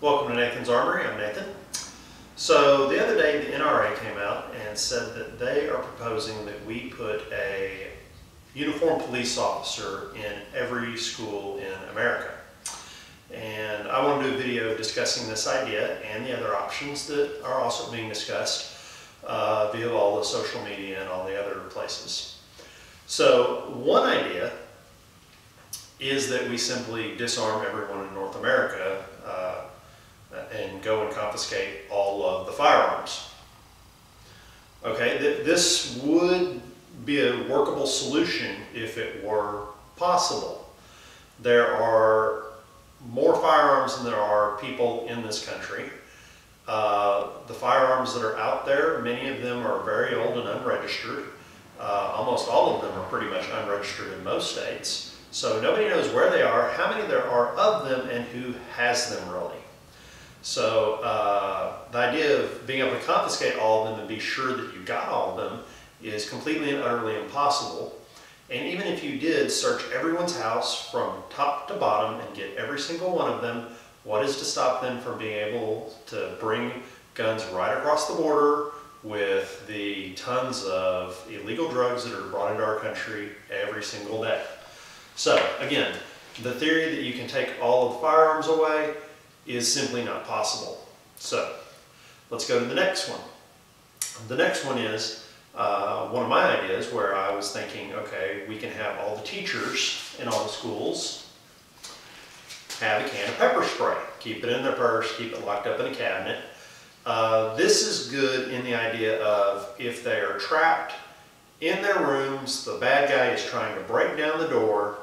Welcome to Nathan's Armory. I'm Nathan. So the other day the NRA came out and said that they are proposing that we put a uniformed police officer in every school in America. And I want to do a video discussing this idea and the other options that are also being discussed via all the social media and all the other places. So one idea is that we simply disarm everyone in North America and go and confiscate all of the firearms. Okay, this would be a workable solution if it were possible. There are more firearms than there are people in this country. The firearms that are out there, many of them are very old and unregistered. Almost all of them are pretty much unregistered in most states. So nobody knows where they are, how many there are of them, and who has them really. So the idea of being able to confiscate all of them and be sure that you got all of them is completely and utterly impossible. And even if you did search everyone's house from top to bottom and get every single one of them, what is to stop them from being able to bring guns right across the border with the tons of illegal drugs that are brought into our country every single day? So again, the theory that you can take all of the firearms away is simply not possible. So let's go to the next one. The next one is one of my ideas where I was thinking, okay, we can have all the teachers in all the schools have a can of pepper spray. Keep it in their purse, keep it locked up in a cabinet. This is good in the idea of if they are trapped in their rooms, the bad guy is trying to break down the door,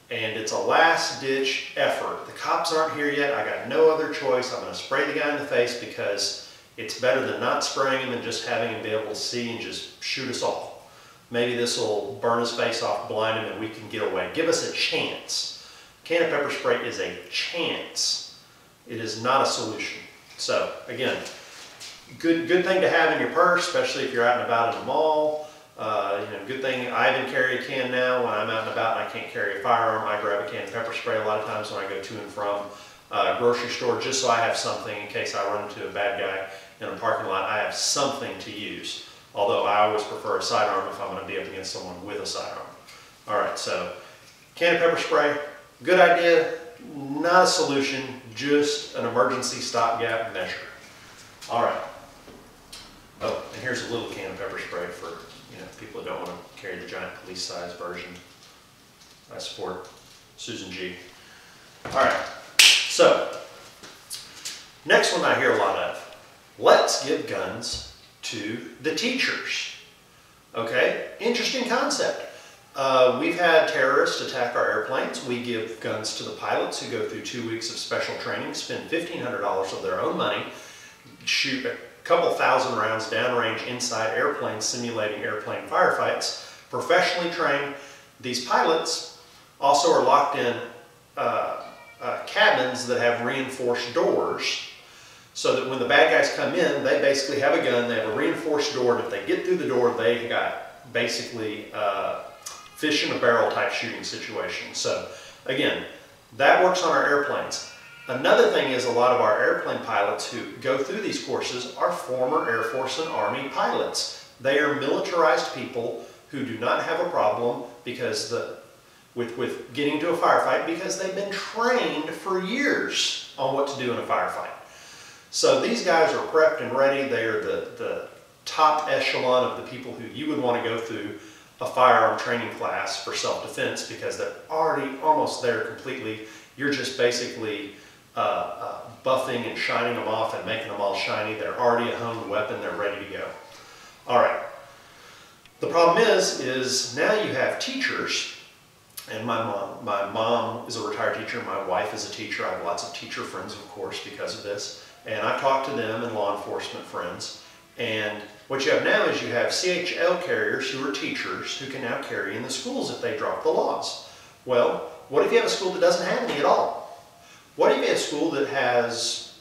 and it's a last-ditch effort. The cops aren't here yet. I got no other choice. I'm going to spray the guy in the face because it's better than not spraying him and just having him be able to see and just shoot us all. Maybe this will burn his face off, blind him, and we can get away. Give us a chance. A can of pepper spray is a chance. It is not a solution. So again, good thing to have in your purse, especially if you're out and about in the mall. Good thing I even carry a can now when I'm out and about and I can't carry a firearm. I grab a can of pepper spray a lot of times when I go to and from a grocery store, just so I have something in case I run into a bad guy in a parking lot. I have something to use. Although I always prefer a sidearm if I'm going to be up against someone with a sidearm. All right, so can of pepper spray, good idea, not a solution, just an emergency stopgap measure. All right. Oh, and here's a little can of pepper spray for people that don't want to carry the giant police-size version. I support Susan G. All right, so next one I hear a lot of. Let's give guns to the teachers. Okay, interesting concept. We've had terrorists attack our airplanes. We give guns to the pilots who go through 2 weeks of special training, spend $1,500 of their own money, shoot a couple thousand rounds downrange inside airplanes simulating airplane firefights, professionally trained. These pilots also are locked in cabins that have reinforced doors so that when the bad guys come in, they basically have a gun, they have a reinforced door, and if they get through the door, they got basically fish in a barrel type shooting situation. So again, that works on our airplanes. Another thing is a lot of our airplane pilots who go through these courses are former Air Force and Army pilots. They are militarized people who do not have a problem because with getting to a firefight because they've been trained for years on what to do in a firefight. So these guys are prepped and ready. They are the top echelon of the people who you would want to go through a firearm training class for self-defense because they're already almost there completely. You're just basically buffing and shining them off and making them all shiny. They're already a honed weapon. They're ready to go. All right. The problem is now you have teachers, and my mom is a retired teacher. My wife is a teacher. I have lots of teacher friends, of course, because of this. And I've talked to them and law enforcement friends. And what you have now is you have CHL carriers who are teachers who can now carry in the schools if they drop the laws. Well, what if you have a school that doesn't have any at all? What if you have a school that has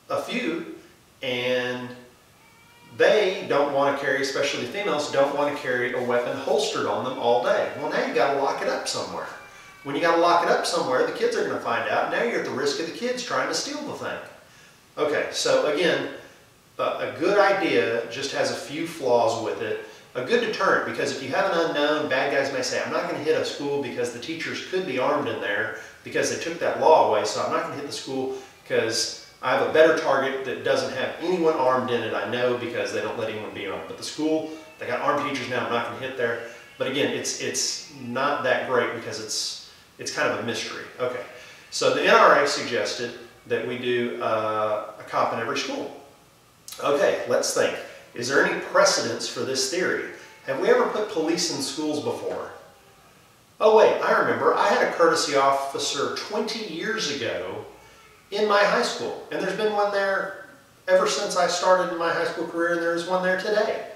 a few and they don't want to carry, especially the females, don't want to carry a weapon holstered on them all day? Well, now you got to lock it up somewhere. When you got to lock it up somewhere, the kids are going to find out. Now you're at the risk of the kids trying to steal the thing. Okay, so again, a good idea just has a few flaws with it. A good deterrent, because if you have an unknown, bad guys may say, I'm not going to hit a school because the teachers could be armed in there because they took that law away, so I'm not going to hit the school because I have a better target that doesn't have anyone armed in it, I know, because they don't let anyone be armed. But the school, they got armed teachers now, I'm not going to hit there. But again, it's not that great because it's kind of a mystery. Okay, so the NRA suggested that we do a cop in every school. Okay, let's think. Is there any precedence for this theory? Have we ever put police in schools before? Oh wait, I remember. I had a courtesy officer 20 years ago in my high school. And there's been one there ever since I started in my high school career, and there's one there today.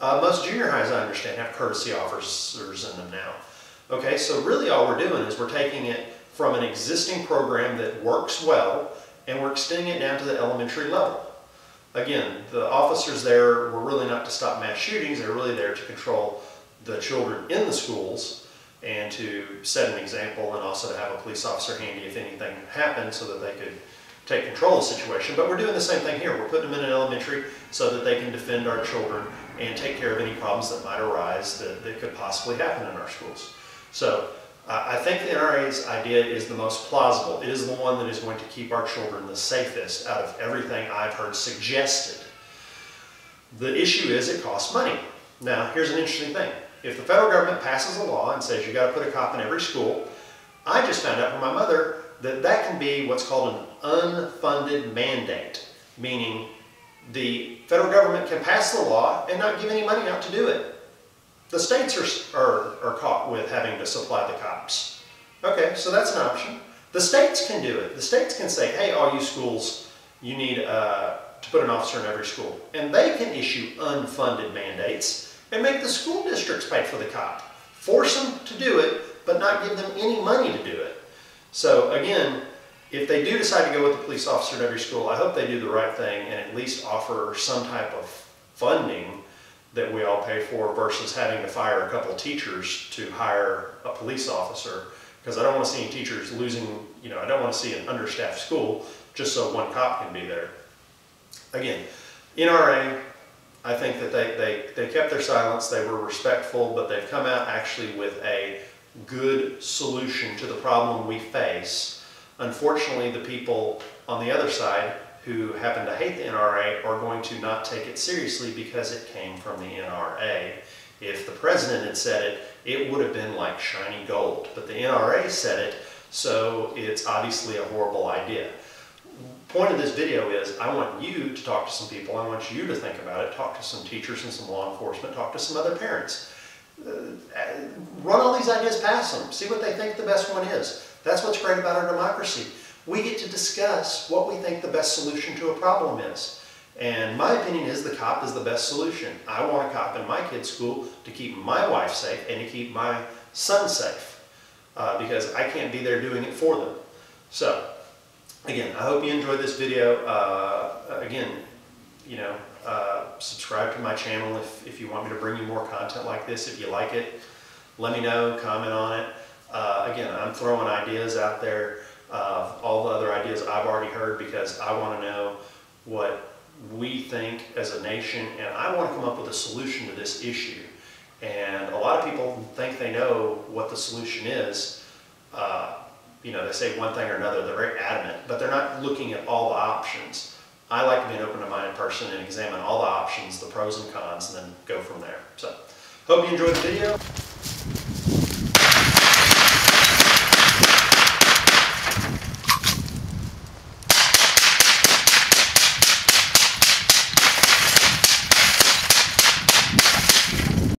Most junior highs, I understand, have courtesy officers in them now. Okay, so really all we're doing is we're taking it from an existing program that works well, and we're extending it down to the elementary level. Again, the officers there were really not to stop mass shootings, they're really there to control the children in the schools and to set an example, and also to have a police officer handy if anything happened so that they could take control of the situation. But we're doing the same thing here. We're putting them in an elementary so that they can defend our children and take care of any problems that might arise that could possibly happen in our schools. So I think the NRA's idea is the most plausible. It is the one that is going to keep our children the safest out of everything I've heard suggested. The issue is it costs money. Now, here's an interesting thing. If the federal government passes a law and says you got to put a cop in every school, I just found out from my mother that that can be what's called an unfunded mandate, meaning the federal government can pass the law and not give any money out to do it. The states are caught with having to supply the cops. Okay, so that's an option. The states can do it. The states can say, hey, all you schools, you need to put an officer in every school. And they can issue unfunded mandates and make the school districts pay for the cop. Force them to do it, but not give them any money to do it. So again, if they do decide to go with the police officer in every school, I hope they do the right thing and at least offer some type of funding that we all pay for versus having to fire a couple of teachers to hire a police officer, because I don't want to see any teachers losing, I don't want to see an understaffed school just so one cop can be there. Again, NRA, I think that they kept their silence, they were respectful, but they've come out actually with a good solution to the problem we face. Unfortunately, the people on the other side who happen to hate the NRA are going to not take it seriously because it came from the NRA. If the president had said it, it would have been like shiny gold. But the NRA said it, so it's obviously a horrible idea. The point of this video is I want you to talk to some people. I want you to think about it. Talk to some teachers and some law enforcement. Talk to some other parents. Run all these ideas past them. See what they think the best one is. That's what's great about our democracy. We get to discuss what we think the best solution to a problem is. And my opinion is the cop is the best solution. I want a cop in my kid's school to keep my wife safe and to keep my son safe because I can't be there doing it for them. So, again, I hope you enjoyed this video. Subscribe to my channel if you want me to bring you more content like this. If you like it, let me know, comment on it. Again, I'm throwing ideas out there. All the other ideas I've already heard because I want to know what we think as a nation, and I want to come up with a solution to this issue. And a lot of people think they know what the solution is. They say one thing or another, they're very adamant, but they're not looking at all the options. I like to be an open-minded person and examine all the options, the pros and cons, and then go from there. So, hope you enjoyed the video.